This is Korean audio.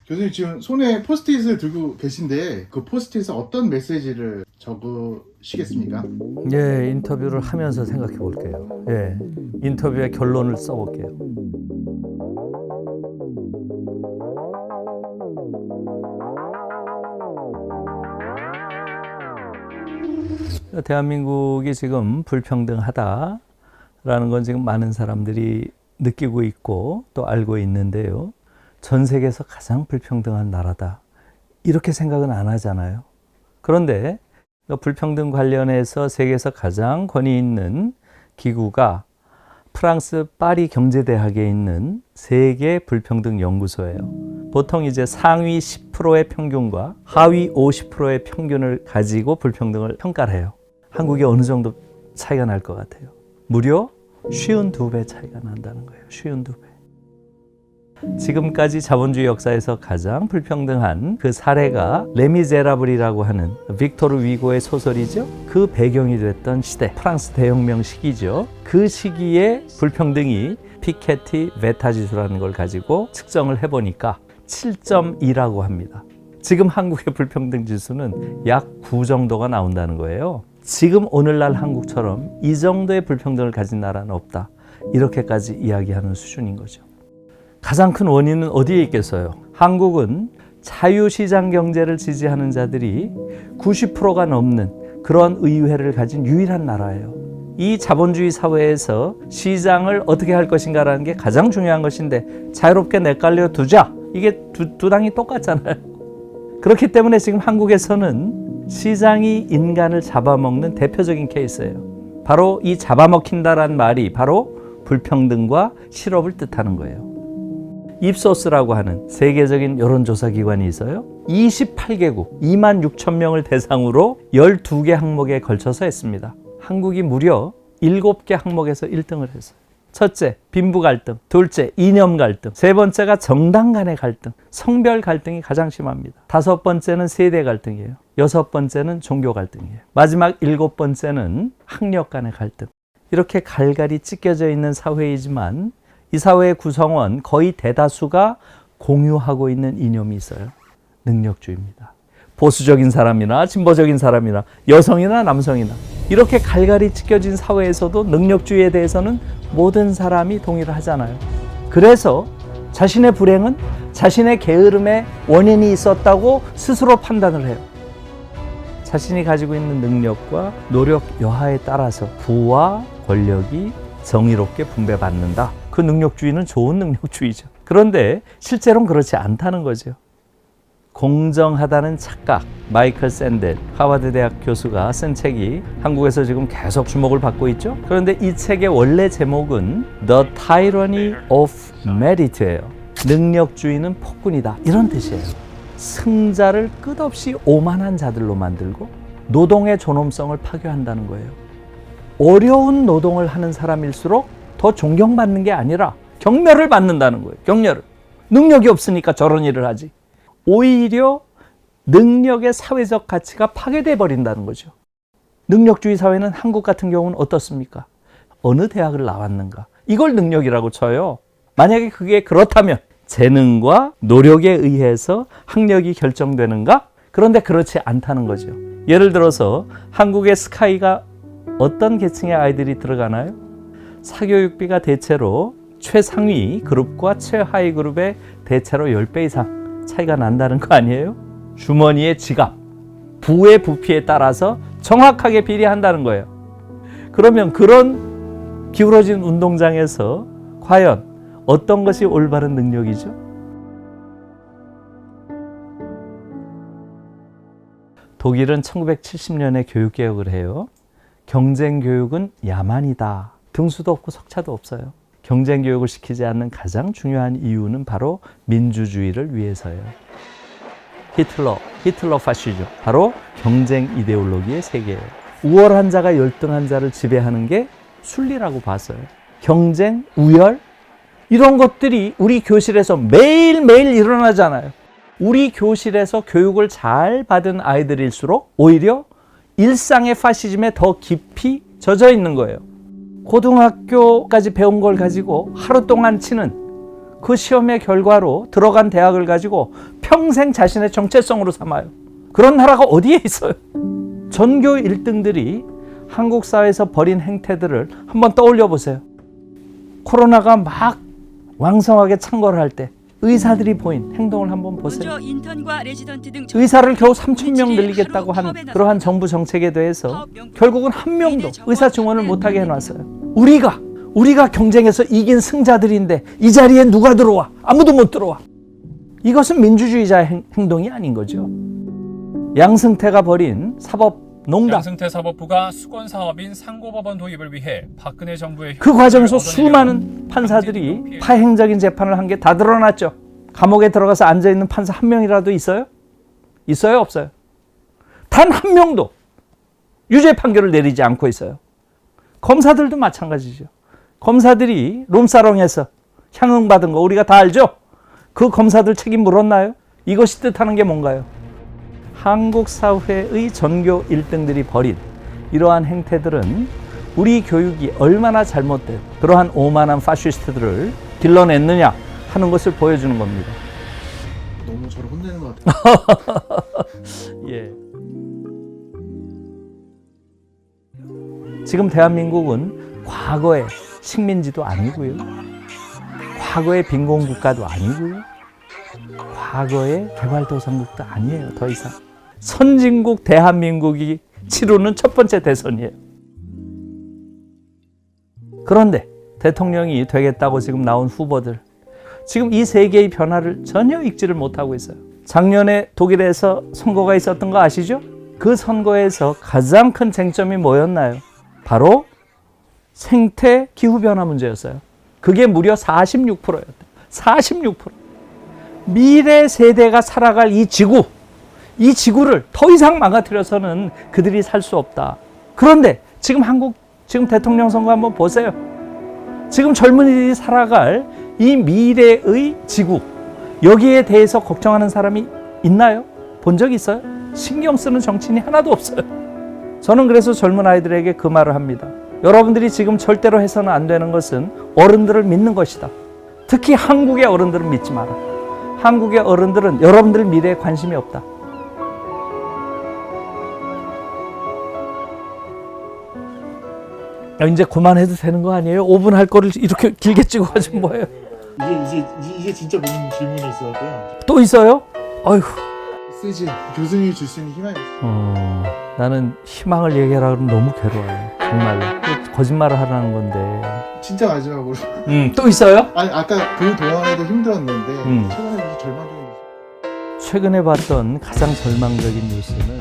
교수님 지금 손에 포스트잇을 들고 계신데 그 포스트잇에 어떤 메시지를 적으시겠습니까? 예, 인터뷰를 하면서 생각해 볼게요. 예, 인터뷰의 결론을 써볼게요. 대한민국이 지금 불평등하다라는 건 지금 많은 사람들이 느끼고 있고 또 알고 있는데요. 전 세계에서 가장 불평등한 나라다. 이렇게 생각은 안 하잖아요. 그런데 불평등 관련해서 세계에서 가장 권위 있는 기구가 프랑스 파리 경제대학에 있는 세계 불평등 연구소예요. 보통 이제 상위 10%의 평균과 하위 50%의 평균을 가지고 불평등을 평가를 해요. 한국이 어느 정도 차이가 날 것 같아요? 무려 52배 차이가 난다는 거예요. 52배. 지금까지 자본주의 역사에서 가장 불평등한 그 사례가 레미제라블이라고 하는 빅토르 위고의 소설이죠. 그 배경이 됐던 시대, 프랑스 대혁명 시기죠. 그 시기에 불평등이 피케티 베타 지수라는 걸 가지고 측정을 해보니까 7.2라고 합니다. 지금 한국의 불평등 지수는 약 9 정도가 나온다는 거예요. 지금 오늘날 한국처럼 이 정도의 불평등을 가진 나라는 없다. 이렇게까지 이야기하는 수준인 거죠. 가장 큰 원인은 어디에 있겠어요? 한국은 자유시장 경제를 지지하는 자들이 90%가 넘는 그런 의회를 가진 유일한 나라예요. 이 자본주의 사회에서 시장을 어떻게 할 것인가라는 게 가장 중요한 것인데 자유롭게 내깔려 두자. 이게 두 당이 똑같잖아요. 그렇기 때문에 지금 한국에서는 시장이 인간을 잡아먹는 대표적인 케이스예요. 바로 이 잡아먹힌다란 말이 바로 불평등과 실업을 뜻하는 거예요. 입소스라고 하는 세계적인 여론조사기관이 있어요. 28개국 2만 6천 명을 대상으로 12개 항목에 걸쳐서 했습니다. 한국이 무려 7개 항목에서 1등을 했어요. 첫째, 빈부 갈등. 둘째, 이념 갈등. 세 번째가 정당 간의 갈등. 성별 갈등이 가장 심합니다. 다섯 번째는 세대 갈등이에요. 여섯 번째는 종교 갈등이에요. 마지막 일곱 번째는 학력 간의 갈등. 이렇게 갈갈이 찢겨져 있는 사회이지만 이 사회의 구성원 거의 대다수가 공유하고 있는 이념이 있어요. 능력주의입니다. 보수적인 사람이나 진보적인 사람이나 여성이나 남성이나 이렇게 갈갈이 찢겨진 사회에서도 능력주의에 대해서는 모든 사람이 동의를 하잖아요. 그래서 자신의 불행은 자신의 게으름에 원인이 있었다고 스스로 판단을 해요. 자신이 가지고 있는 능력과 노력 여하에 따라서 부와 권력이 정의롭게 분배받는다. 그 능력주의는 좋은 능력주의죠. 그런데 실제로는 그렇지 않다는 거죠. 공정하다는 착각, 마이클 샌델 하버드 대학 교수가 쓴 책이 한국에서 지금 계속 주목을 받고 있죠. 그런데 이 책의 원래 제목은 The Tyranny of Merit예요. 능력주의는 폭군이다. 이런 뜻이에요. 승자를 끝없이 오만한 자들로 만들고 노동의 존엄성을 파괴한다는 거예요. 어려운 노동을 하는 사람일수록 더 존경받는 게 아니라 경멸을 받는다는 거예요. 경멸을. 능력이 없으니까 저런 일을 하지. 오히려 능력의 사회적 가치가 파괴돼 버린다는 거죠. 능력주의 사회는 한국 같은 경우는 어떻습니까? 어느 대학을 나왔는가? 이걸 능력이라고 쳐요. 만약에 그게 그렇다면 재능과 노력에 의해서 학력이 결정되는가? 그런데 그렇지 않다는 거죠. 예를 들어서 한국의 스카이가 어떤 계층의 아이들이 들어가나요? 사교육비가 대체로 최상위 그룹과 최하위 그룹의 대체로 10배 이상 차이가 난다는 거 아니에요? 주머니의 지갑, 부의 부피에 따라서 정확하게 비례한다는 거예요. 그러면 그런 기울어진 운동장에서 과연 어떤 것이 올바른 능력이죠? 독일은 1970년에 교육개혁을 해요. 경쟁교육은 야만이다. 등수도 없고 석차도 없어요. 경쟁교육을 시키지 않는 가장 중요한 이유는 바로 민주주의를 위해서예요. 히틀러 파시즘. 바로 경쟁 이데올로기의 세계예요. 우월한 자가 열등한 자를 지배하는 게 순리라고 봤어요. 경쟁, 우열 이런 것들이 우리 교실에서 매일매일 일어나잖아요. 우리 교실에서 교육을 잘 받은 아이들일수록 오히려 일상의 파시즘에 더 깊이 젖어 있는 거예요. 고등학교까지 배운 걸 가지고 하루 동안 치는 그 시험의 결과로 들어간 대학을 가지고 평생 자신의 정체성으로 삼아요. 그런 나라가 어디에 있어요? 전교 1등들이 한국 사회에서 벌인 행태들을 한번 떠올려 보세요. 코로나가 막 왕성하게 창궐을 할 때 의사들이 보인 행동을 한번 보세요. 먼저 인턴과 레지던트 등 의사를 겨우 3,000명 늘리겠다고 한 그러한 정부 정책에 대해서 결국은 한 명도 의사 증원을 못하게 해놨어요. 우리가 경쟁에서 이긴 승자들인데 이 자리에 누가 들어와? 아무도 못 들어와. 이것은 민주주의자의 행동이 아닌 거죠. 양승태가 벌인 사법농단, 양승태 사법부가 수건 사업인 상고법원 도입을 위해 박근혜 정부의 그 과정에서 협조를 수많은 얻어내려는 판사들이 파행적인 재판을 한 게 다 드러났죠. 감옥에 들어가서 앉아있는 판사 한 명이라도 있어요? 있어요? 없어요? 단 한 명도 유죄 판결을 내리지 않고 있어요. 검사들도 마찬가지죠. 검사들이 룸사롱에서 향응받은 거 우리가 다 알죠? 그 검사들 책임 물었나요? 이것이 뜻하는 게 뭔가요? 한국 사회의 전교 1등들이 벌인 이러한 행태들은 우리 교육이 얼마나 잘못된 그러한 오만한 파시스트들을 길러냈느냐 하는 것을 보여주는 겁니다. 너무 저를 혼내는 것 같아요. 예. 지금 대한민국은 과거의 식민지도 아니고요. 과거의 빈곤국가도 아니고요. 과거의 개발도상국도 아니에요. 더 이상. 선진국 대한민국이 치르는 첫 번째 대선이에요. 그런데 대통령이 되겠다고 지금 나온 후보들, 지금 이 세계의 변화를 전혀 읽지를 못하고 있어요. 작년에 독일에서 선거가 있었던 거 아시죠? 그 선거에서 가장 큰 쟁점이 뭐였나요? 바로 생태 기후변화 문제였어요. 그게 무려 46%였대요. 46%. 미래 세대가 살아갈 이 지구를 더 이상 망가뜨려서는 그들이 살 수 없다. 그런데 지금 지금 대통령 선거 한번 보세요. 지금 젊은이들이 살아갈 이 미래의 지구, 여기에 대해서 걱정하는 사람이 있나요? 본 적 있어요? 신경 쓰는 정치인이 하나도 없어요. 저는 그래서 젊은 아이들에게 그 말을 합니다. 여러분들이 지금 절대로 해서는 안 되는 것은 어른들을 믿는 것이다. 특히 한국의 어른들은 믿지 마라. 한국의 어른들은 여러분들 미래에 관심이 없다. 이제 그만해도 되는 거 아니에요? 5분 할 거를 이렇게 길게 찍어가지고 뭐예요? 이게 진짜 무슨 질문이 있어서요. 또 있어요? 어휴. 쓰지 교수님이 줄 수 있는 희망이 있어요. 나는 희망을 얘기하라 그러면 너무 괴로워요. 정말로. 거짓말을 하라는 건데. 진짜 마지막으로. 또 있어요? 아니 아까 그 동안에도 힘들었는데 최근에 무슨 절망적인 최근에 봤던 가장 절망적인 뉴스는